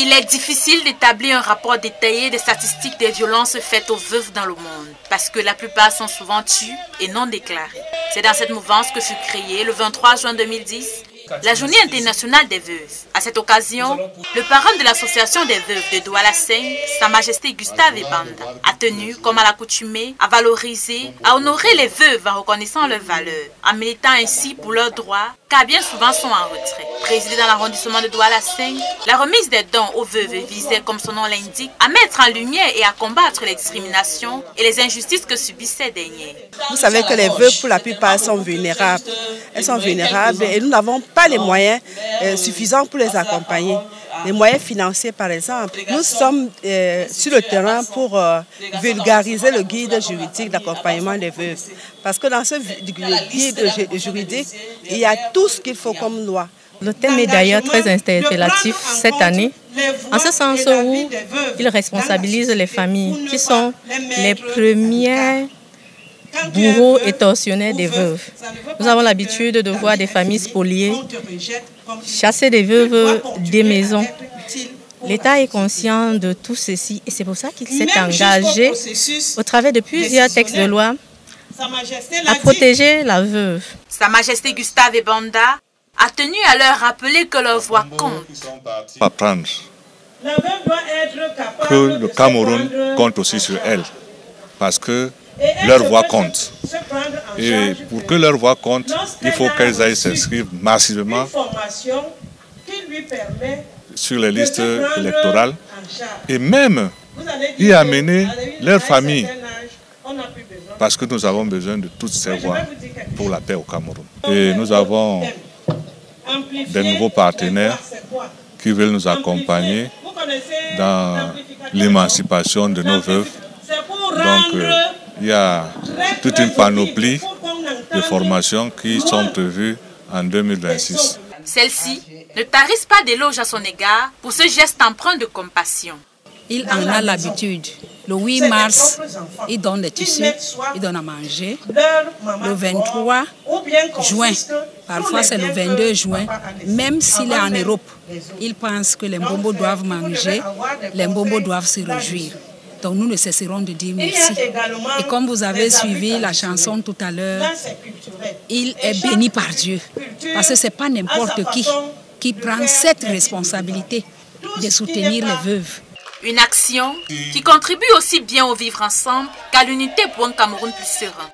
Il est difficile d'établir un rapport détaillé des statistiques des violences faites aux veuves dans le monde, parce que la plupart sont souvent tues et non déclarées. C'est dans cette mouvance que fut créée, le 23 juin 2010, la Journée internationale des veuves. À cette occasion, le parrain de l'association des veuves de Douala Seigne, Sa Majesté Gustave Ebanda, a tenu, comme à l'accoutumée, à valoriser, à honorer les veuves en reconnaissant leurs valeurs, en militant ainsi pour leurs droits, car bien souvent sont en retrait. Présidée dans l'arrondissement de Douala Seigne, la remise des dons aux veuves visait, comme son nom l'indique, à mettre en lumière et à combattre les discriminations et les injustices que subissent ces dernières. Vous savez que les veuves, pour la plupart, sont vulnérables. Elles sont vulnérables et nous n'avons pas les moyens suffisants pour les accompagner. Les moyens financiers, par exemple. Nous sommes sur le terrain pour vulgariser le guide juridique d'accompagnement des veuves. Parce que dans ce guide juridique, il y a tout ce qu'il faut comme loi. Le thème est d'ailleurs très interpellatif cette année, en ce sens où il responsabilise les familles qui sont les premiers bourreaux et tortionnaires des veuves. Nous avons l'habitude de voir des familles spoliées, chasser des veuves des maisons. L'État est conscient de tout ceci et c'est pour ça qu'il s'est engagé, au travers de plusieurs textes de loi, à protéger la veuve. Sa Majesté Gustave Ebanda a tenu à leur rappeler que leur voix compte. Apprendre que le Cameroun compte aussi sur elle, parce que leur voix compte. Et pour que leur voix compte, il faut qu'elles aillent s'inscrire massivement sur les listes électorales et même y amener leur famille, parce que nous avons besoin de toutes ces voix pour la paix au Cameroun. Et nous avons des nouveaux partenaires qui veulent nous accompagner dans l'émancipation de nos veuves. Donc, il y a toute une panoplie de formations qui sont prévues en 2026. Celle-ci ne tarisse pas d'éloges à son égard pour ce geste empreint de compassion. Il en a l'habitude. Le 8 mars, il donne des tissus, il donne à manger. Le 23 juin, parfois c'est le 22 juin, même s'il est en Europe, il pense que les Mbombo doivent manger, les Mbombo doivent se réjouir. Donc nous ne cesserons de dire merci. Et comme vous avez suivi la chanson tout à l'heure, il est béni par Dieu. Parce que ce n'est pas n'importe qui prend cette responsabilité de soutenir les veuves. Une action qui contribue aussi bien au vivre ensemble qu'à l'unité pour un Cameroun plus serein.